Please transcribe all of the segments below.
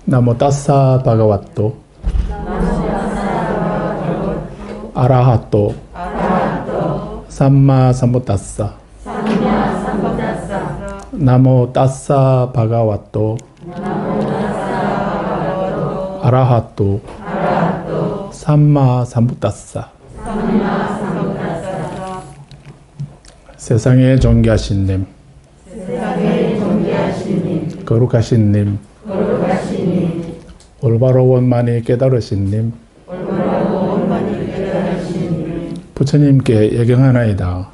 나모 따사 바가와또 아라하또 삼마 삼부따사 나모 따사 바가와또 아라하또 삼마 삼부따사. 세상에 존귀하신 님, 거룩하신 님, 올바로 원만히 깨달으신 님, 부처님께 예경하나이다.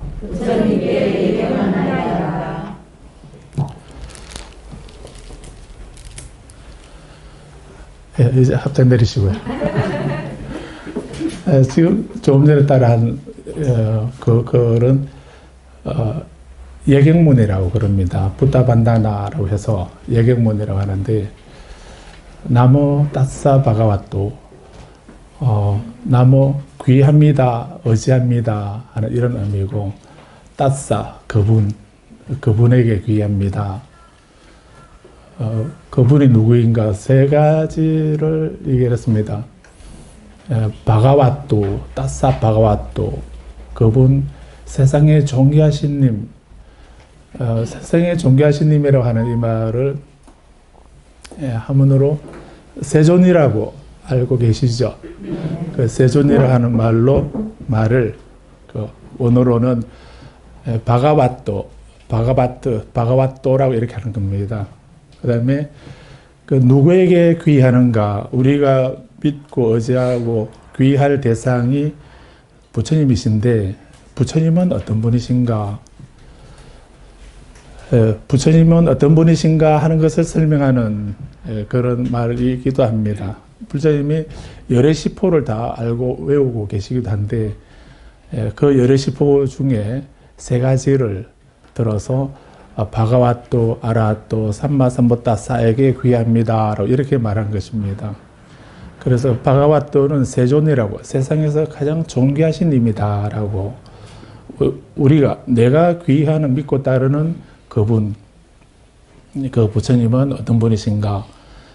이제 합장 내리시고요. 지금 조금 전에 따라한 글은 예경문이라고 그럽니다. 부타반다나라고 해서 예경문이라고 하는데, 나모 따사 바가와또, 나모 귀합니다, 의지합니다 하는 이런 의미고, 따사 그분에게 귀합니다. 그분이 누구인가 세 가지를 얘기했습니다. 바가와또, 따사 바가와또, 그분 세상에 존귀하신 님, 세상에 존귀하신 님이라고 하는 이 말을 한문으로 세존이라고 알고 계시죠? 그 세존이라고 하는 말을 원어로는 바가와또라고 이렇게 하는 겁니다. 그 다음에 그 누구에게 귀하는가, 우리가 믿고 의지하고 귀할 대상이 부처님이신데, 부처님은 어떤 분이신가? 부처님은 어떤 분이신가 하는 것을 설명하는 그런 말이기도 합니다. 부처님이 열의 시포를 다 알고 외우고 계시기도 한데, 그 열의 시포 중에 세 가지를 들어서 바가와또, 아라하또, 삼마삼부따사에게 귀합니다 라고 이렇게 말한 것입니다. 그래서 바가와또는 세존이라고, 세상에서 가장 존귀하신 님이다 라고, 내가 귀하는 믿고 따르는 그분, 그 부처님은 어떤 분이신가?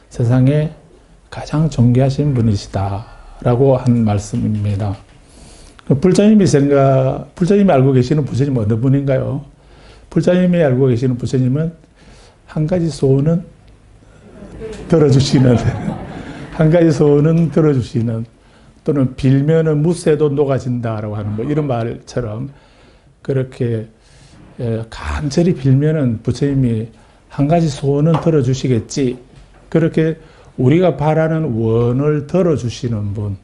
세상에 가장 존귀하신 분이시다 라고 한 말씀입니다. 불자님이 알고 계시는 부처님은 어떤 분인가요? 불자님이 알고 계시는 부처님은 한 가지 소원은 들어주시는, 한 가지 소원은 들어주시는, 또는 빌면은 무쇠도 녹아진다라고 하는 뭐 이런 말처럼, 그렇게 간절히 빌면은 부처님이 한 가지 소원은 들어주시겠지, 그렇게 우리가 바라는 원을 들어주시는 분,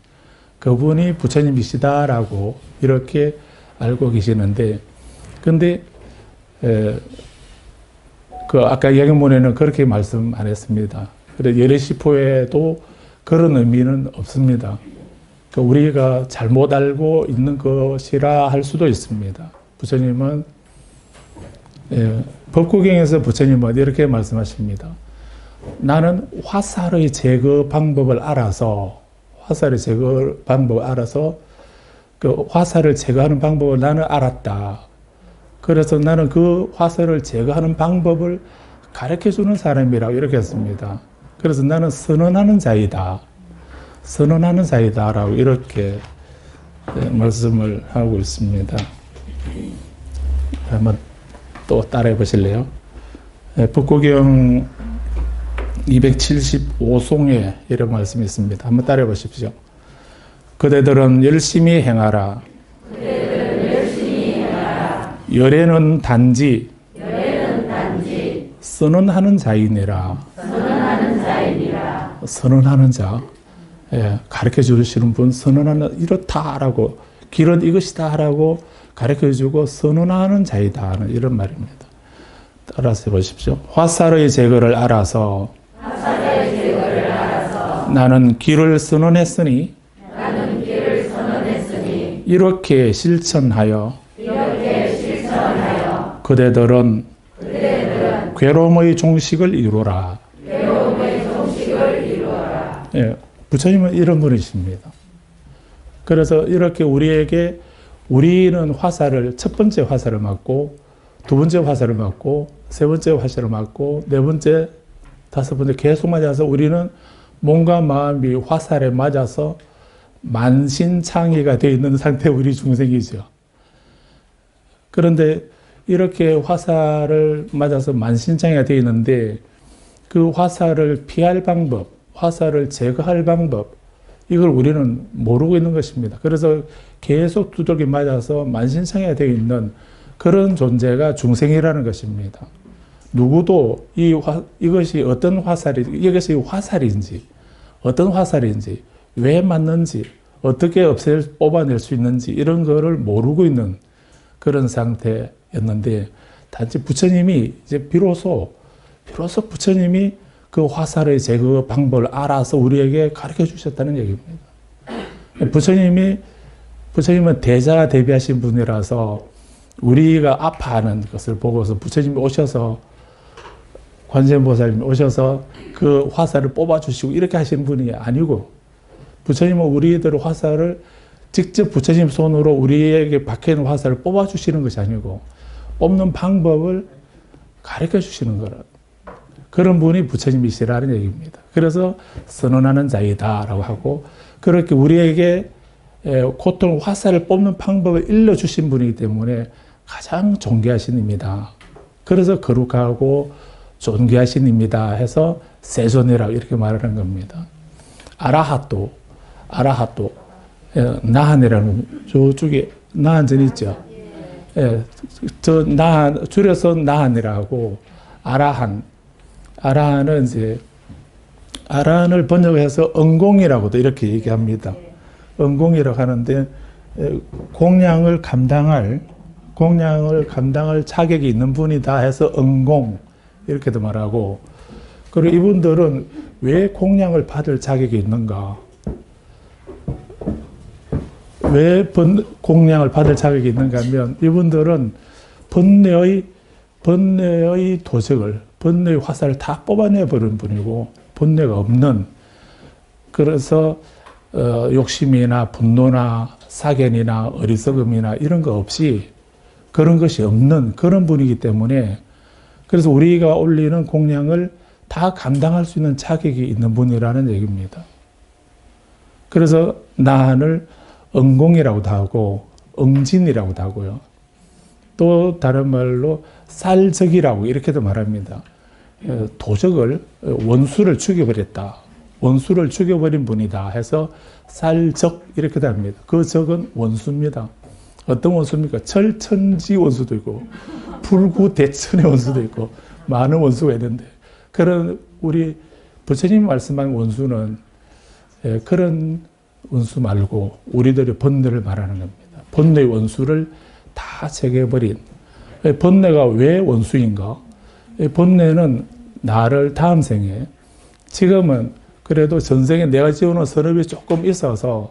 그분이 부처님이시다라고 이렇게 알고 계시는데, 근데 아까 예경문에는 그렇게 말씀 안 했습니다. 그래 열애시포에도 그런 의미는 없습니다. 우리가 잘못 알고 있는 것이라 할 수도 있습니다. 부처님은 법구경에서 부처님은 이렇게 말씀하십니다. 나는 화살의 제거 방법을 알아서, 그 화살을 제거하는 방법을 나는 알았다. 그래서 나는 그 화살을 제거하는 방법을 가르쳐주는 사람이라고 이렇게 했습니다. 그래서 나는 선언하는 자이다 라고 이렇게 말씀을 하고 있습니다. 한번 또 따라해 보실래요? 법구경 275송에 이런 말씀이 있습니다. 한번 따라해 보십시오. 그대들은 열심히 행하라. 열애는 단지 선언하는 자이니라. 선언하는 자. 가르쳐 주시는 분, 선언하는, 이렇다라고, 길은 이것이다라고 가르쳐 주고 선언하는 자이다. 이런 말입니다. 따라서 해보십시오. 화살의 제거를 알아서 나는 길을 선언했으니 이렇게 실천하여 그대들은 괴로움의 종식을 이루라. 예, 부처님은 이런 분이십니다. 그래서 이렇게 우리는 첫 번째 화살을 맞고, 두 번째 화살을 맞고, 세 번째 화살을 맞고, 네 번째 다섯 번째 계속 맞아서 우리는 몸과 마음이 화살에 맞아서 만신창이가 되어 있는 상태 우리 중생이죠. 그런데 이렇게 화살을 맞아서 만신창이가 되어 있는데 그 화살을 피할 방법, 화살을 제거할 방법, 이걸 우리는 모르고 있는 것입니다. 그래서 계속 두들겨 맞아서 만신창이가 되어 있는 그런 존재가 중생이라는 것입니다. 누구도 이것이 어떤 이것이 화살인지, 어떤 화살인지, 왜 맞는지, 어떻게 뽑아낼 수 있는지 이런 거를 모르고 있는 그런 상태였는데 단지 부처님이 이제 비로소 부처님이 그 화살의 제거 방법을 알아서 우리에게 가르쳐 주셨다는 얘기입니다. 부처님은 대자 대비하신 분이라서 우리가 아파하는 것을 보고서 부처님이 오셔서 관세음보살님이 오셔서 그 화살을 뽑아주시고 이렇게 하시는 분이 아니고 부처님은 우리들 화살을 직접 부처님 손으로 우리에게 박혀있는 화살을 뽑아주시는 것이 아니고 뽑는 방법을 가르쳐 주시는 거라. 그런 분이 부처님이시라는 얘기입니다. 그래서 선언하는 자이다라고 하고 그렇게 우리에게 고통 화살을 뽑는 방법을 일러주신 분이기 때문에 가장 존귀하신 입니다. 그래서 거룩하고 존귀하신 입니다 해서 세존이라고 이렇게 말하는 겁니다. 아라하토, 나한이라는 저쪽에 나한전 있죠. 예, 저 나한 줄여서 나한이라고 아라한은 이제 아라한을 번역해서 응공이라고도 이렇게 얘기합니다. 응공이라고 하는데 공양을 감당할 자격이 있는 분이다 해서 응공 이렇게도 말하고 그리고 이분들은 왜 공양을 받을 자격이 있는가? 왜 공양을 받을 자격이 있는가 하면 이분들은 번뇌의 도적을 번뇌의 화살을 다 뽑아내 버린 분이고 번뇌가 없는 그래서 욕심이나 분노나 사견이나 어리석음이나 이런 거 없이 그런 것이 없는 그런 분이기 때문에 그래서 우리가 올리는 공양을 다 감당할 수 있는 자격이 있는 분이라는 얘기입니다. 그래서 나한을 응공이라고도 하고 응진이라고도 하고요. 또 다른 말로 살적이라고 이렇게도 말합니다. 도적을 원수를 죽여버렸다. 원수를 죽여버린 분이다 해서 살적 이렇게도 합니다. 그 적은 원수입니다. 어떤 원수입니까? 철천지 원수도 있고 불구대천의 원수도 있고 많은 원수가 있는데 그런 우리 부처님이 말씀한 원수는 그런 원수 말고 우리들의 번뇌를 말하는 겁니다. 번뇌의 원수를 다 제거해버린 번뇌가 왜 원수인가? 번뇌는 나를 다음 생에 지금은 그래도 전생에 내가 지어놓은 선업이 조금 있어서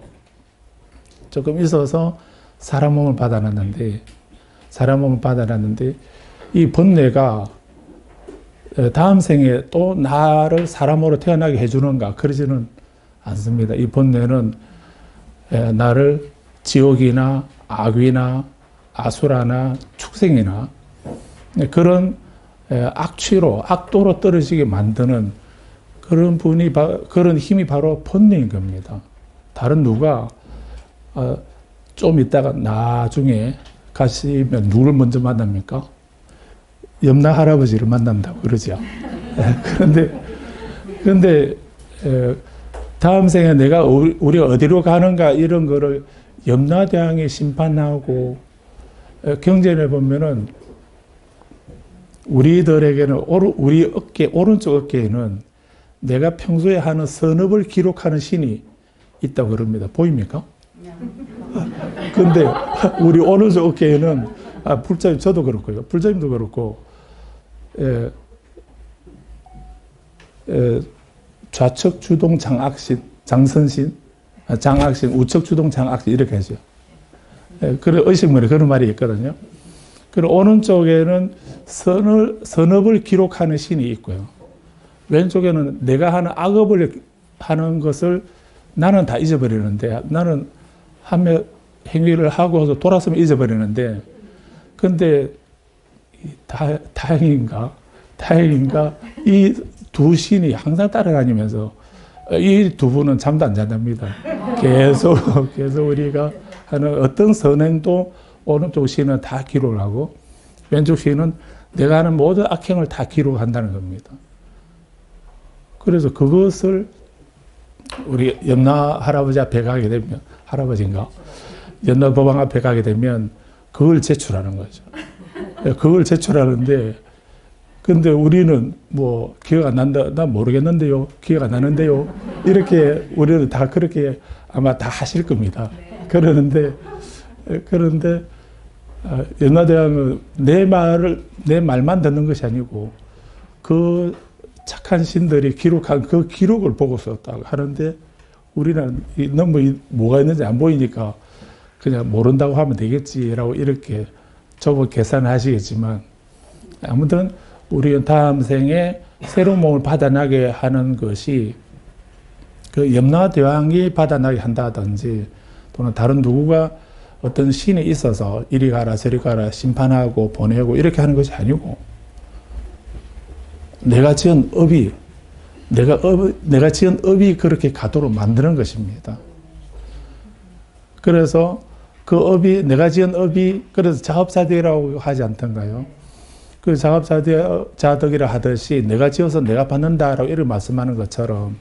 사람 몸을 받아놨는데 이 번뇌가 다음 생에 또 나를 사람으로 태어나게 해주는가? 그러지는 않습니다. 이 번뇌는 나를 지옥이나 악귀나 아수라나 축생이나 그런 악도로 떨어지게 만드는 그런 힘이 바로 번뇌인 겁니다. 다른 누가 좀 있다가 나중에 가시면 누굴 먼저 만납니까? 염라 할아버지를 만난다고 그러죠. 그런데 다음 생에 우리가 어디로 가는가 이런 거를 염라대왕이 심판하고 경전에 보면은 우리들에게는 우리 오른쪽 어깨에는 내가 평소에 하는 선업을 기록하는 신이 있다고 그럽니다. 보입니까? 근데 우리 오른쪽 어깨에는 불자님 저도 그렇고요. 불자님도 그렇고 좌측 주동 장악신, 장악신, 우측 주동 장악신 이렇게 하죠. 그런 의식문에 그런 말이 있거든요. 그리고 오른쪽에는 선업을 기록하는 신이 있고요. 왼쪽에는 내가 하는 악업을 하는 것을 나는 다 잊어버리는데 나는 하며 행위를 하고 돌아서면 잊어버리는데 근데 다행인가 이 두 신이 항상 따라다니면서 이 두 분은 잠도 안 잔답니다. 계속 우리가 하는 어떤 선행도 오른쪽 신은 다 기록을 하고 왼쪽 신은 내가 하는 모든 악행을 다 기록한다는 겁니다. 그래서 그것을 우리 염라 할아버지 앞에 가게 되면, 할아버지인가? 염라 법왕 앞에 가게 되면 그걸 제출하는 거죠. 그걸 제출하는데, 근데 우리는 뭐 기억 안 난다, 나 모르겠는데요, 기억 안 나는데요, 이렇게 우리는 다 그렇게 아마 다 하실 겁니다. 그러는데 염라대왕은 내 말만 듣는 것이 아니고 그 착한 신들이 기록한 그 기록을 보고 썼다고 하는데, 우리는 너무 뭐가 있는지 안 보이니까 그냥 모른다고 하면 되겠지라고 이렇게 저거 계산하시겠지만, 아무튼 우리는 다음 생에 새로운 몸을 받아나게 하는 것이 그 염라대왕이 받아나게 한다든지, 또는 다른 누구가 어떤 신이 있어서 이리 가라 저리 가라 심판하고 보내고 이렇게 하는 것이 아니고, 내가 지은 업이 그렇게 가도록 만드는 것입니다. 그래서 그 업이, 내가 지은 업이, 그래서 자업자득이라고 하지 않던가요? 그 자업자득이라 하듯이 내가 지어서 내가 받는다라고 이렇게 말씀하는 것처럼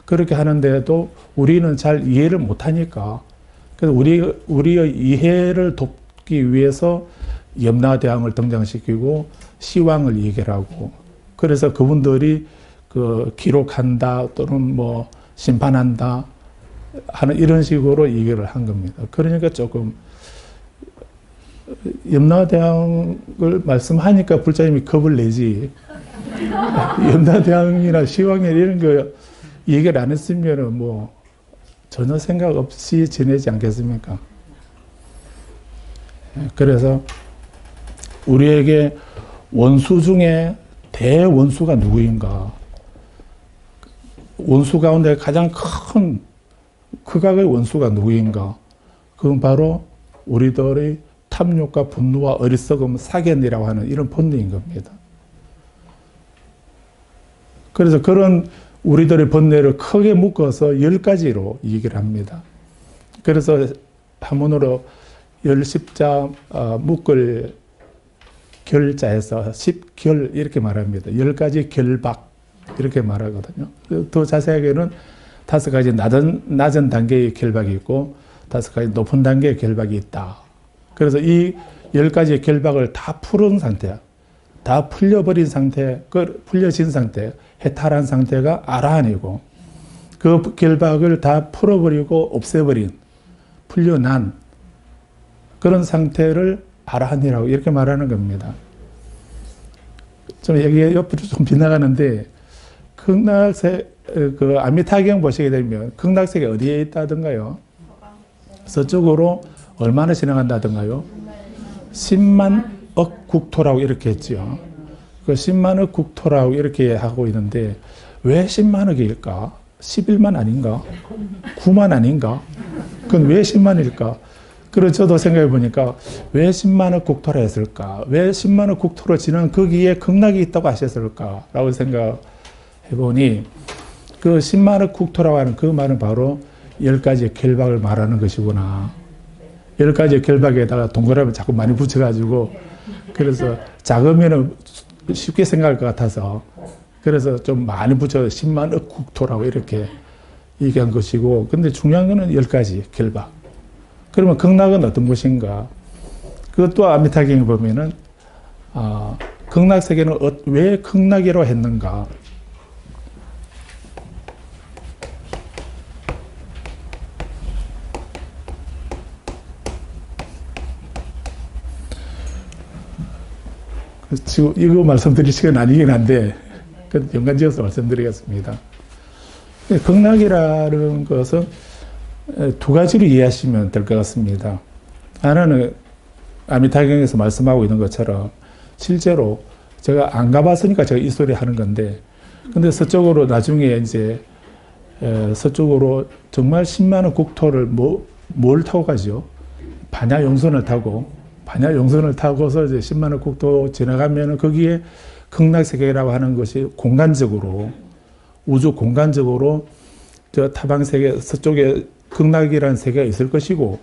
그렇게 하는데도 우리는 잘 이해를 못하니까, 그래서 우리의 이해를 돕기 위해서 염라대왕을 등장시키고 시왕을 얘기하고, 그래서 그분들이 그 기록한다 또는 뭐 심판한다 하는 이런 식으로 얘기를 한 겁니다. 그러니까 조금 염라대왕을 말씀하니까 불자님이 겁을 내지, 염라대왕이나 시왕이나 이런 거 얘기를 안 했으면은 뭐 전혀 생각 없이 지내지 않겠습니까? 그래서 우리에게 원수 중에 대원수가 누구인가? 원수 가운데 가장 큰 극악의 원수가 누구인가? 그건 바로 우리들의 탐욕과 분노와 어리석음, 사견이라고 하는 이런 본능인 겁니다. 그래서 그런 우리들의 번뇌를 크게 묶어서 10가지로 얘기를 합니다. 그래서 한문으로 열십자 묶을 결자에서 십결 이렇게 말합니다. 10가지 결박 이렇게 말하거든요. 더 자세하게는 5가지 낮은 단계의 결박이 있고 5가지 높은 단계의 결박이 있다. 그래서 이 10가지의 결박을 다 풀은 상태야. 다 풀려버린 상태, 풀려진 상태, 해탈한 상태가 아라한이고, 그 결박을 다 풀어버리고 없애버린, 풀려난 그런 상태를 아라한이라고 이렇게 말하는 겁니다. 좀 여기 옆으로 좀 빗나가는데, 극락세, 그 아미타경 보시게 되면 극락세계 어디에 있다던가요? 서쪽으로 얼마나 지나간다던가요? 10만억 국토라고 이렇게 했죠. 그 10만억 국토라고 이렇게 하고 있는데, 왜 10만억일까? 11만 아닌가? 9만 아닌가? 그건 왜 10만일까? 그래서 저도 생각해 보니까 왜 10만억 국토라 했을까? 왜 10만억 국토로 지난 거기에 극락이 있다고 하셨을까? 라고 생각해 보니, 그 10만억 국토라고 하는 그 말은 바로 10가지의 결박을 말하는 것이구나. 10가지의 결박에다가 동그라미 자꾸 많이 붙여가지고, 그래서 작으면 쉽게 생각할 것 같아서, 그래서 좀 많이 붙여 10만억 국토라고 이렇게 얘기한 것이고, 근데 중요한 거는 10가지 결박. 그러면 극락은 어떤 곳인가? 그것도 아미타경에 보면은, 극락세계는 왜 극락이라고 했는가? 지금 이거 말씀드릴 시간 아니긴 한데, 연관지어서 말씀드리겠습니다. 극락이라는 것은 2가지로 이해하시면 될 것 같습니다. 하나는 아미타경에서 말씀하고 있는 것처럼 실제로 제가 안 가봤으니까 제가 이 소리 하는 건데, 근데 서쪽으로 나중에 이제 서쪽으로 정말 10만원 국토를 뭘 타고 가죠? 반야용선을 타고서 이제 10만원 국토 지나가면은 거기에 극락세계라고 하는 것이 공간적으로, 우주 공간적으로 저 타방세계 서쪽에 극락이라는 세계가 있을 것이고,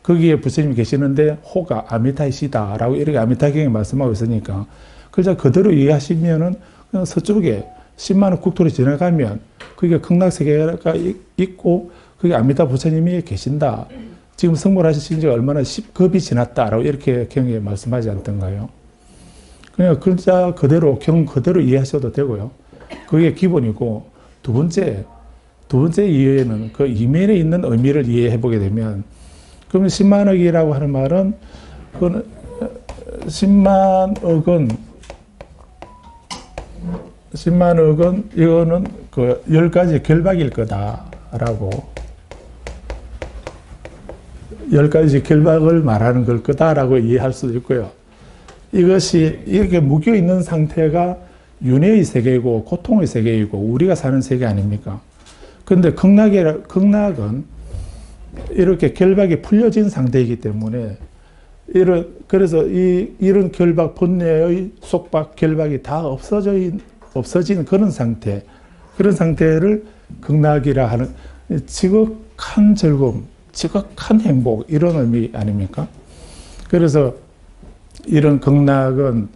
거기에 부처님이 계시는데 호가 아미타이시다라고 이렇게 아미타경에 말씀하고 있으니까, 그저 그대로 이해하시면은 그냥 서쪽에 10만원 국토를 지나가면 그게 극락세계가 있고 그게 아미타 부처님이 계신다. 지금 성불하신 지가 얼마나 10급이 지났다라고 이렇게 경에 말씀하지 않던가요? 그냥 글자 그대로, 경 그대로 이해하셔도 되고요. 그게 기본이고, 두 번째 이해는 그 이면에 있는 의미를 이해해 보게 되면, 그러면 10만억이라고 하는 말은, 그건 10만억은 이거는 그 10가지 결박일 거다라고, 10가지 결박을 말하는 걸 거다라고 이해할 수도 있고요. 이것이 이렇게 묶여 있는 상태가 윤회의 세계이고 고통의 세계이고 우리가 사는 세계 아닙니까? 그런데 극락은 이렇게 결박이 풀려진 상태이기 때문에, 그래서 이런 결박, 번뇌의 속박, 결박이 다 없어진 그런 상태를 극락이라 하는, 지극한 즐거움, 지극한 행복, 이런 의미 아닙니까? 그래서 이런 극락은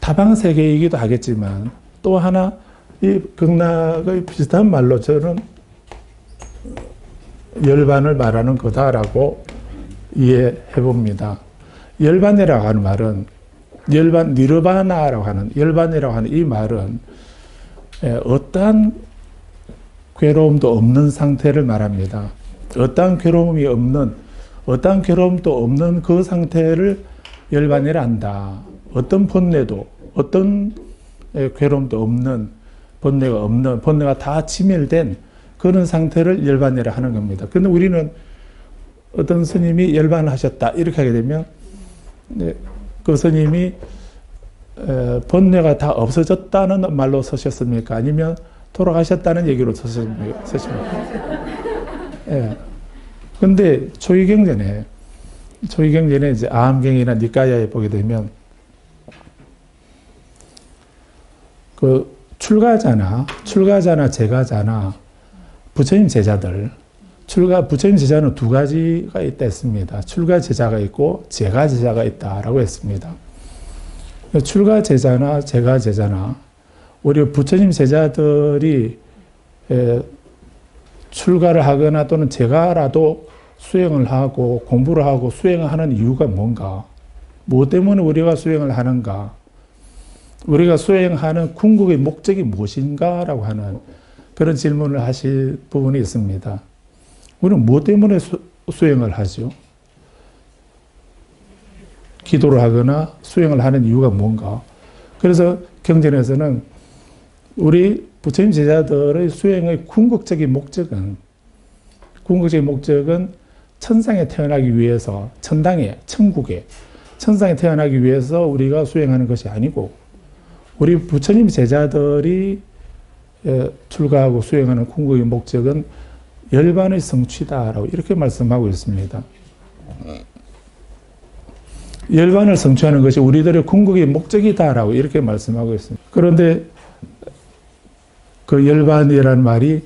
타방세계이기도 하겠지만, 또 하나 이 극락의 비슷한 말로 저는 열반을 말하는 거다라고 이해해 봅니다. 열반이라고 하는 말은, 열반, 니르바나라고 하는, 열반이라고 하는 이 말은 어떠한 괴로움도 없는 상태를 말합니다. 어떠한 괴로움도 없는 그 상태를 열반이라 한다. 어떤 번뇌도, 어떤 괴로움도 없는, 번뇌가 다 치멸된 그런 상태를 열반이라 하는 겁니다. 그런데 우리는 어떤 스님이 열반을 하셨다 이렇게 하게 되면, 그 스님이 번뇌가 다 없어졌다는 말로 쓰셨습니까? 아니면 돌아가셨다는 얘기로 쓰십니까? 예. 근데 초기경전에 이제 아함경이나 니까야에 보게 되면, 그 출가자나 제가자나 부처님 제자들, 부처님 제자는 두 가지가 있다 했습니다. 출가 제자가 있고 제가 제자가 있다라고 했습니다. 출가 제자나 제가 제자나, 우리 부처님 제자들이 출가를 하거나 또는 제가라도 수행을 하고 공부를 하고 수행을 하는 이유가 뭔가? 뭐 때문에 우리가 수행을 하는가? 우리가 수행하는 궁극의 목적이 무엇인가? 라고 하는 그런 질문을 하실 부분이 있습니다. 우리는 뭐 때문에 수행을 하죠? 기도를 하거나 수행을 하는 이유가 뭔가? 그래서 경전에서는 우리 부처님 제자들의 수행의 궁극적인 목적은 천상에 태어나기 위해서, 천국에 태어나기 위해서 우리가 수행하는 것이 아니고, 우리 부처님 제자들이 출가하고 수행하는 궁극의 목적은 열반의 성취다라고 이렇게 말씀하고 있습니다. 열반을 성취하는 것이 우리들의 궁극의 목적이다라고 이렇게 말씀하고 있습니다. 그런데 그 열반이라는 말이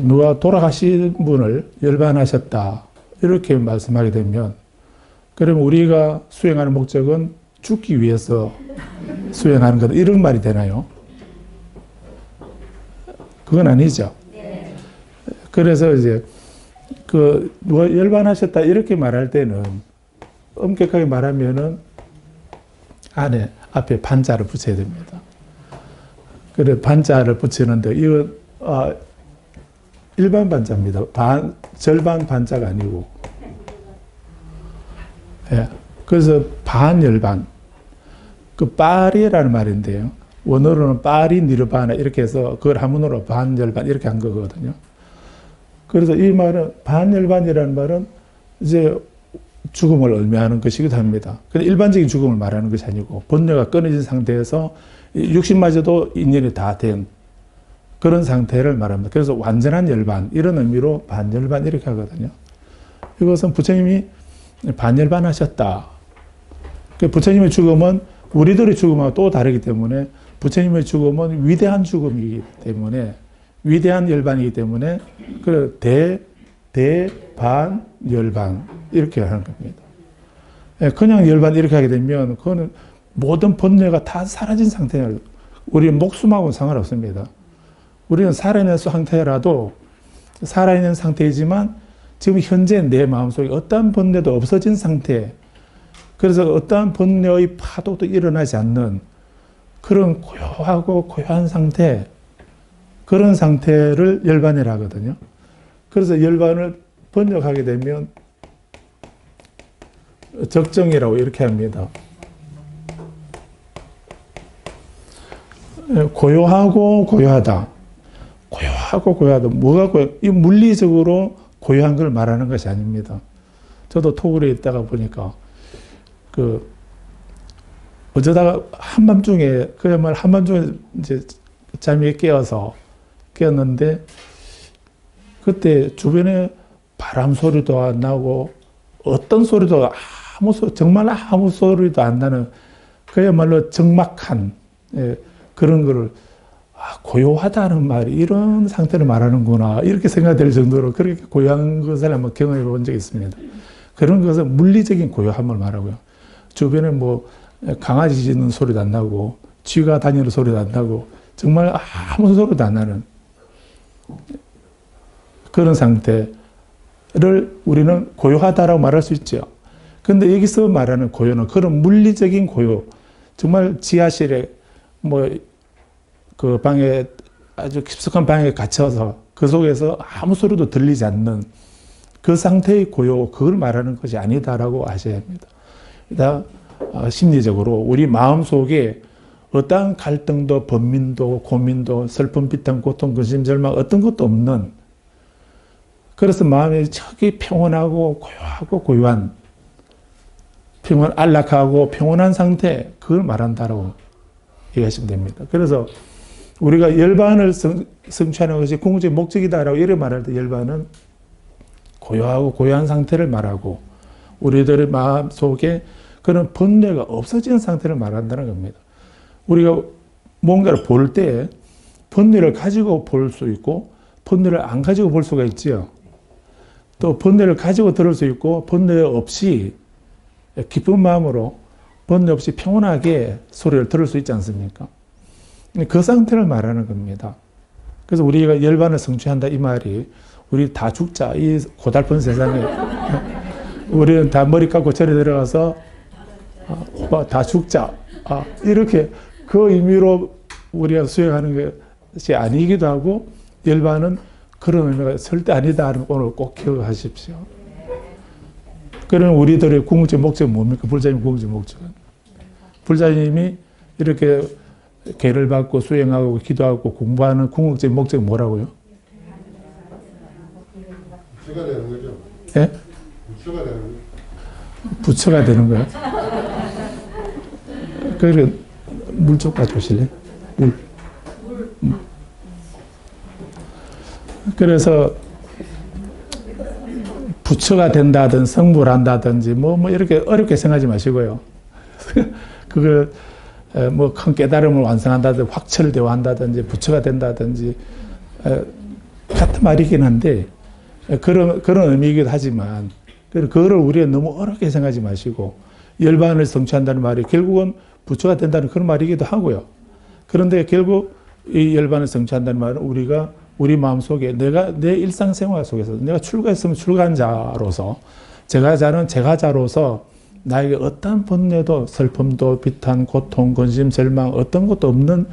누가 돌아가신 분을 열반하셨다 이렇게 말씀하게 되면, 그러면 우리가 수행하는 목적은 죽기 위해서 수행하는 것, 이런 말이 되나요? 그건 아니죠. 그래서 이제 그 누가 열반하셨다 이렇게 말할 때는, 엄격하게 말하면은 앞에 반자를 붙여야 됩니다. 그래 반자를 붙이는데 이건 일반 반자입니다. 절반 반자가 아니고. 예. 그래서 반열반. 그 파리라는 말인데요. 원어로는 파리 니르바나 이렇게 해서 그걸 한문으로 반열반 이렇게 한 거거든요. 그래서 이 말은, 반열반이라는 말은 이제 죽음을 의미하는 것이기도 합니다. 근데 일반적인 죽음을 말하는 것이 아니고, 번뇌가 끊어진 상태에서 육신마저도 인연이 다 된 그런 상태를 말합니다. 그래서 완전한 열반, 이런 의미로 반열반 이렇게 하거든요. 이것은 부처님이 반열반 하셨다. 부처님의 죽음은 우리들의 죽음하고 또 다르기 때문에 부처님의 죽음은 위대한 죽음이기 때문에 위대한 열반이기 때문에 그 대반 열반 이렇게 하는 겁니다. 그냥 열반 이렇게 하게 되면 그거는 모든 번뇌가 다 사라진 상태예요. 우리 목숨하고는 상관없습니다. 우리는 살아있는 상태라도 살아있는 상태이지만 지금 현재 내 마음속에 어떠한 번뇌도 없어진 상태, 그래서 어떠한 번뇌의 파도도 일어나지 않는 그런 고요하고 고요한 상태, 그런 상태를 열반이라 하거든요. 그래서 열반을 번역하게 되면 적정이라고 이렇게 합니다. 고요하고 고요하다. 고요하고 고요하다. 뭐가 고요? 이 물리적으로 고요한 걸 말하는 것이 아닙니다. 저도 토굴에 있다가 보니까 어쩌다가 한밤중에 그야말로 한밤중에 이제 잠이 깨었는데 그때 주변에 바람 소리도 안 나고 어떤 소리도 정말 아무 소리도 안 나는 그야말로 적막한 그런 거를 고요하다는 말이 이런 상태를 말하는구나 이렇게 생각될 정도로 그렇게 고요한 것을 한번 경험해 본 적이 있습니다. 그런 것은 물리적인 고요함을 말하고요. 주변에 뭐 강아지 짖는 소리도 안 나고 쥐가 다니는 소리도 안 나고 정말 아무 소리도 안 나는 그런 상태를 우리는 고요하다라고 말할 수 있죠. 그런데 여기서 말하는 고요는 그런 물리적인 고요, 정말 지하실에 그 방에 아주 깊숙한 방에 갇혀서 그 속에서 아무 소리도 들리지 않는 그 상태의 고요, 그걸 말하는 것이 아니다라고 아셔야 합니다. 심리적으로 우리 마음 속에 어떠한 갈등도 번민도 고민도 슬픔 비탄 고통 근심 절망 어떤 것도 없는, 그래서 마음이 저기 평온하고 고요하고 고요한 안락하고 평온한 상태, 그걸 말한다라고 얘기하시면 됩니다. 그래서 우리가 열반을 성취하는 것이 궁극적인 목적이다라고 이렇게 말할 때 열반은 고요하고 고요한 상태를 말하고 우리들의 마음 속에 그런 번뇌가 없어지는 상태를 말한다는 겁니다. 우리가 뭔가를 볼 때 번뇌를 가지고 볼 수 있고 번뇌를 안 가지고 볼 수가 있지요. 또 번뇌를 가지고 들을 수 있고 번뇌 없이 기쁜 마음으로 번뇌 없이 평온하게 소리를 들을 수 있지 않습니까? 그 상태를 말하는 겁니다. 그래서 우리가 열반을 성취한다 이 말이 우리 다 죽자 이 고달픈 세상에 우리는 다 머리 깎고 절에 들어가서 다 죽자 이렇게 그 의미로 우리가 수행하는 것이 아니기도 하고 열반은 그런 의미가 절대 아니다는 오늘 꼭 기억하십시오. 그러면 우리들의 궁극적 목적은 뭡니까? 불자님 궁극적 목적은 불자님이 이렇게 계를 받고 수행하고 기도하고 공부하는 궁극적 목적이 뭐라고요? 부처가 되는 거죠. 예? 부처가 되는 거죠. 부처가 되는 거예요? 그래 물 좀 가져오실래요? 물. 그래서 부처가 된다든 성불한다든지 뭐 이렇게 어렵게 생각하지 마시고요. 그걸 뭐 큰 깨달음을 완성한다든지 확철대화한다든지 부처가 된다든지 같은 말이긴 한데 그런 의미이기도 하지만 그거를 우리가 너무 어렵게 생각하지 마시고 열반을 성취한다는 말이 결국은 부처가 된다는 그런 말이기도 하고요. 그런데 결국 이 열반을 성취한다는 말은 우리가 우리 마음속에 내가 내 일상생활 속에서 내가 출가했으면 출가한 자로서 제가자는 제가자로서 나에게 어떠한 번뇌도 슬픔도 비탄 고통 근심 절망 어떤 것도 없는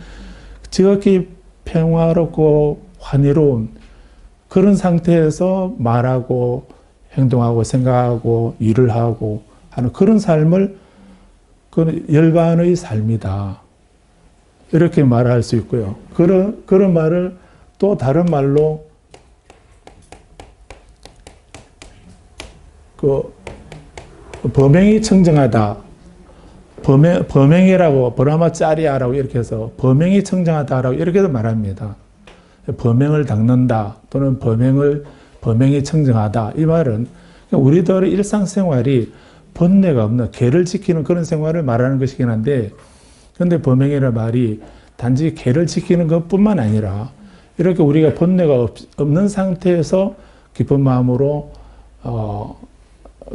지극히 평화롭고 환희로운 그런 상태에서 말하고 행동하고 생각하고 일을 하고 하는 그런 삶을 그 열반의 삶이다. 이렇게 말할 수 있고요. 그런 말을 또 다른 말로 범행이 청정하다. 범행이라고 브라마짜리아라고 이렇게 해서 범행이 청정하다라고 이렇게도 말합니다. 범행을 닦는다 또는 범행이 청정하다 이 말은 우리들의 일상생활이 번뇌가 없는 계를 지키는 그런 생활을 말하는 것이긴 한데, 근데 범행이라는 말이 단지 계를 지키는 것뿐만 아니라 이렇게 우리가 번뇌가 없는 상태에서 깊은 마음으로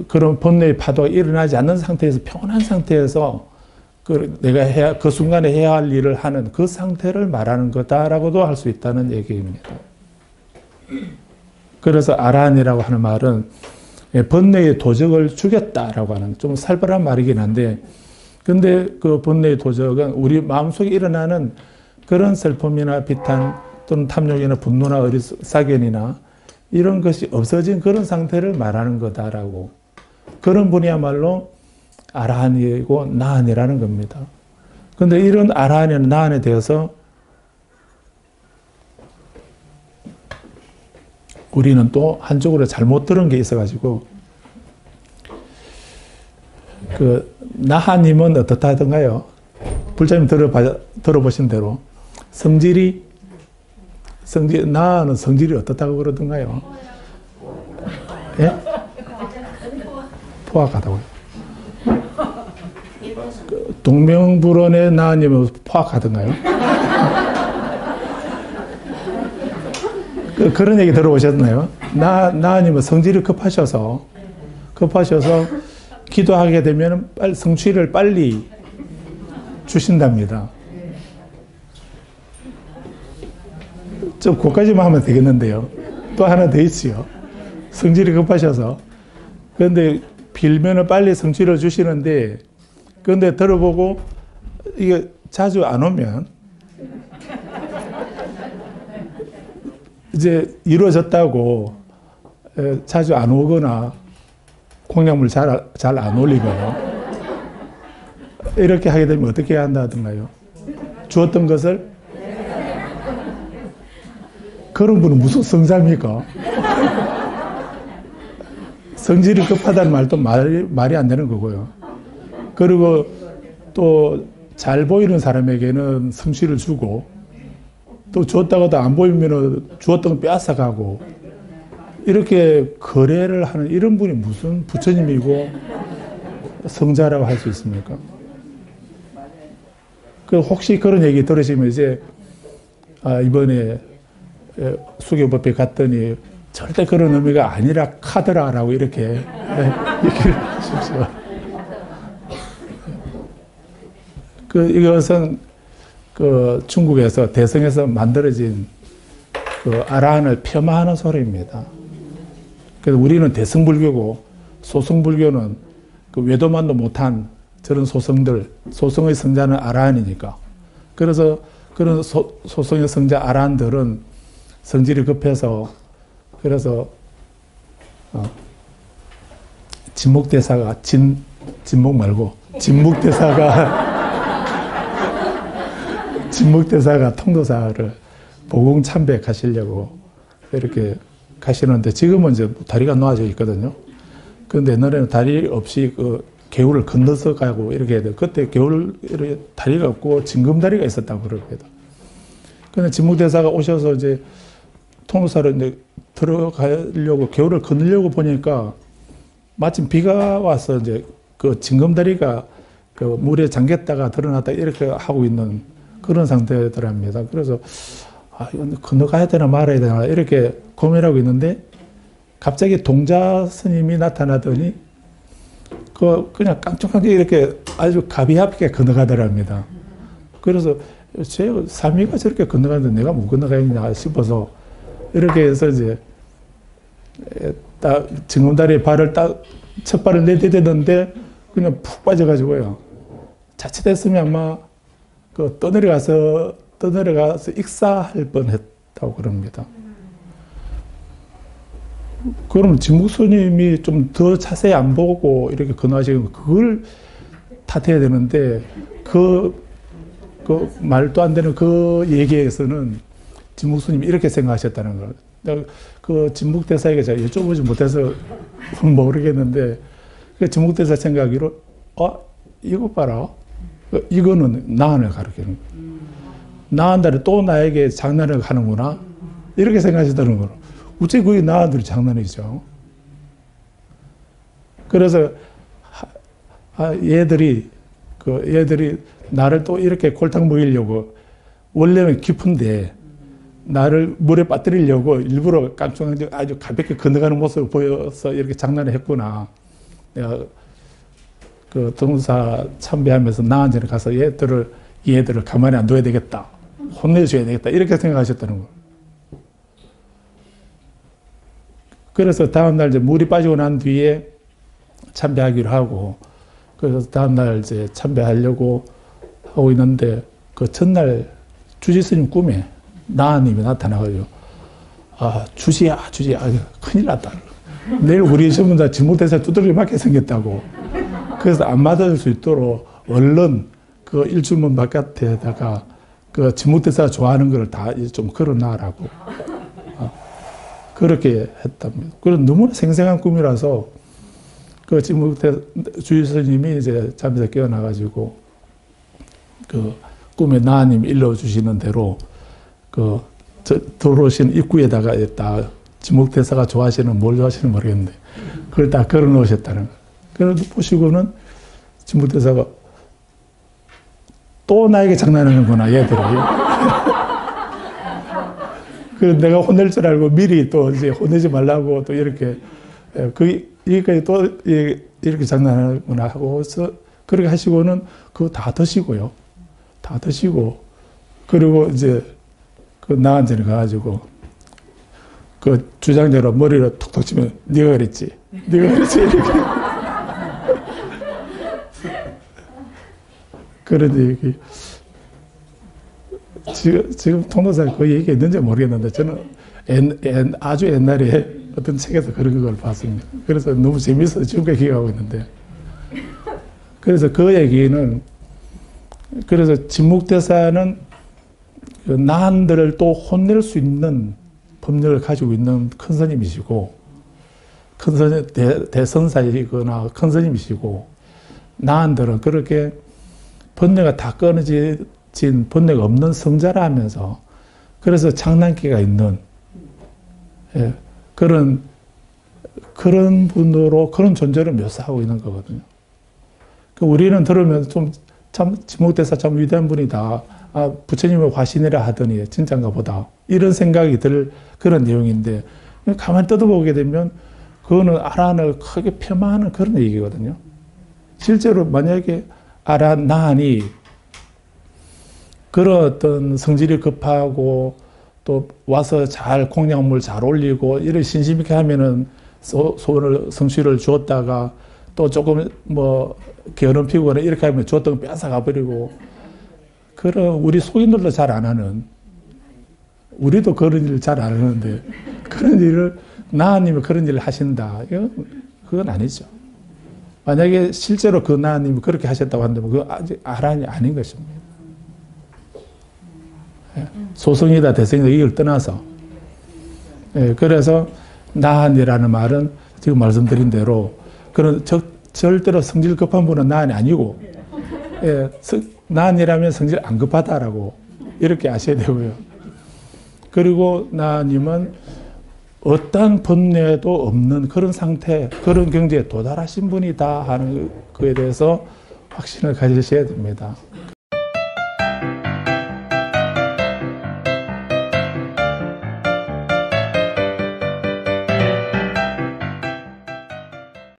그런 번뇌의 파도가 일어나지 않는 상태에서 평온한 상태에서 그 순간에 해야 할 일을 하는 그 상태를 말하는 거다라고도 할 수 있다는 얘기입니다. 그래서 아라한이라고 하는 말은 번뇌의 도적을 죽였다라고 하는 좀 살벌한 말이긴 한데, 근데 그 번뇌의 도적은 우리 마음속에 일어나는 그런 슬픔이나 비탄 또는 탐욕이나 분노나 어리석연이나 이런 것이 없어진 그런 상태를 말하는 거다라고. 그런 분이야말로 아라한이고 나한이라는 겁니다. 근데 이런 아라한이나 나한에 대해서 우리는 또 한쪽으로 잘못 들은 게 있어가지고, 그 나하님은 어떻다 하던가요? 불자님 들어보신 대로 나는 성질이 어떻다고 그러던가요? 예? 포악하다고요. 동명불원의 나하님은 포악하던가요? 그런 얘기 들어보셨나요? 나하님은 성질이 급하셔서 기도하게 되면 성취를 빨리 주신답니다. 좀 그까지만 하면 되겠는데요. 또 하나 더 있어요. 성질이 급하셔서. 그런데 빌면은 빨리 성취를 주시는데, 그런데 들어보고 이게 자주 안 오면 이제 이루어졌다고 자주 안 오거나 공약물 잘 안 올리거나 이렇게 하게 되면 어떻게 해야 한다든가요? 주었던 것을? 그런 분은 무슨 성자입니까? 성질이 급하다는 말도 말이 안 되는 거고요. 그리고 또 잘 보이는 사람에게는 성취를 주고, 또 줬다가도 안 보이면 주었던 거 빼앗아가고, 이렇게 거래를 하는 이런 분이 무슨 부처님이고 성자라고 할 수 있습니까? 그 혹시 그런 얘기 들으시면 이제 이번에 수교법에 갔더니 절대 그런 의미가 아니라 카더라라고 이렇게 얘기를 하십시오. 이것은 중국에서 대성에서 만들어진 아라한을 폄하하는 소리입니다. 그래서 우리는 대성불교고, 소성불교는 외도만도 못한 저런 소성의 성자는 아라한이니까. 그래서 그런 소성의 성자 아라한들은 성질이 급해서, 그래서 진묵대사가 진묵 말고 진묵대사가 통도사를 보공참배하시려고 이렇게 가시는데, 지금은 이제 다리가 놓아져 있거든요. 그런데 옛날에는 다리 없이 개울을 건너서 가고 이렇게 해야 돼요. 그때 다리가 없고 징검다리가 있었다고 그럽니다. 근데 진묵대사가 오셔서 이제 통도사를 이제 들어가려고 개울을 건너려고 보니까 마침 비가 와서 이제 그 징검다리가 그 물에 잠겼다가 드러났다 이렇게 하고 있는 그런 상태더랍니다. 그래서 이건 건너가야 되나 말아야 되나 이렇게 고민하고 있는데, 갑자기 동자 스님이 나타나더니 그냥 깡총깡총 이렇게 아주 가비하게 건너가더랍니다. 그래서 제 사미가 저렇게 건너가는데 내가 못 건너가겠냐 싶어서 이렇게 해서 이제 딱 징검다리에 첫 발을 내디뎠는데 그냥 푹 빠져가지고요. 자칫했으면 아마 떠내려가서 익사할 뻔했다고 그럽니다. 그럼 진묵스님이 좀 더 자세히 안 보고 이렇게 건너가시면 그걸 탓해야 되는데, 그 말도 안 되는 그 얘기에서는 진묵스님이 이렇게 생각하셨다는 거예요. 그 진묵대사에게 제가 여쭤보지 못해서 모르겠는데, 그 진묵대사 생각하기로 이거 봐라. 이거는 나한을 가르치는 거예요. 나한테는 또 나에게 장난을 하는구나. 이렇게 생각하셨다는 거예요. 어째 그게 나한테는 장난이죠. 그래서 얘들이 나를 또 이렇게 골탕 먹이려고 원래는 깊은데 나를 물에 빠뜨리려고 일부러 깜짝하게 아주 가볍게 건너가는 모습을 보여서 이렇게 장난을 했구나. 내가 그 동사 참배하면서 나한테는 가서 얘들을 가만히 안 둬야 되겠다. 혼내줘야 되겠다. 이렇게 생각하셨다는 거예요. 그래서 다음날 이제 물이 빠지고 난 뒤에 참배하기로 하고, 그래서 다음날 이제 참배하려고 하고 있는데, 그 전날 주지 스님 꿈에 나님이 나타나가지고, 주지야, 큰일 났다. 내일 우리 전부 다 지목대사 두들겨 맞게 생겼다고. 그래서 안 맞을 수 있도록 얼른 그 일출문 바깥에다가 그 지목대사가 좋아하는 걸 다 좀 걸어놔라고. 그렇게 했답니다. 그런 너무나 생생한 꿈이라서 그 지목대 주지 스님이 이제 잠에서 깨어나가지고 그 꿈에 나님 일러주시는 대로 그 들어오신 입구에다가 다 지목대사가 좋아하시는 뭘 좋아하시는 모르겠는데 그걸 다 걸어 놓으셨다는 거예요. 그래서 보시고는 지목대사가 또 나에게 장난하는구나 얘들이. 그래서 내가 혼낼 줄 알고 미리 또 이제 혼내지 말라고 또 이렇게 여기까지 또 이렇게 장난하는구나 하고서 그렇게 하시고는 그거 다 드시고요. 다 드시고 그리고 이제 그 나한테는 가가지고 그 주장자로 머리를 톡톡 치면 네가 그랬지 이렇게. 그런데 지금 통도사가 그 얘기 했는지 모르겠는데 저는 아주 옛날에 어떤 책에서 그런 걸 봤습니다. 그래서 너무 재미있어서 지금까지 기억하고 있는데, 그래서 그 얘기는 그래서 진묵대사는 그 나한들을 또 혼낼 수 있는 법력을 가지고 있는 큰 스님이시고, 큰 스님, 대선사이거나 큰 스님이시고, 나한들은 그렇게 번뇌가 다 끊어진 번뇌가 없는 성자라 하면서, 그래서 장난기가 있는, 그런 분으로, 그런 존재를 묘사하고 있는 거거든요. 우리는 들으면 참, 지목대사 참 위대한 분이다. 부처님의 화신이라 하더니 진짜인가 보다. 이런 생각이 들 그런 내용인데, 가만히 뜯어보게 되면, 그거는 아란을 크게 폄하하는 그런 얘기거든요. 실제로 만약에 나한이 그런 어떤 성질이 급하고 또 와서 잘 공양물 잘 올리고 이런 신심 있게 하면은 성취를 주었다가 또 조금 뭐 게으름 피우거나 이렇게 하면 주었던 거 뺏어가 버리고, 그런 우리 속인들도 잘 안 하는, 우리도 그런 일을 잘 안 하는데 그런 일을 나하님이 그런 일을 하신다. 그건 아니죠. 만약에 실제로 그 나하님이 그렇게 하셨다고 한다면 그거 아직 아란이 아닌 것입니다. 소성이다 대성이다 이걸 떠나서. 그래서 나한이라는 말은 지금 말씀드린 대로 그런 절대로 성질 급한 분은 나한이 아니고, 나한이라면 성질 안 급하다라고 이렇게 아셔야 되고요. 그리고 나님은 어떠한 번뇌도 없는 그런 상태, 그런 경지에 도달하신 분이다 하는 거에 대해서 확신을 가지셔야 됩니다.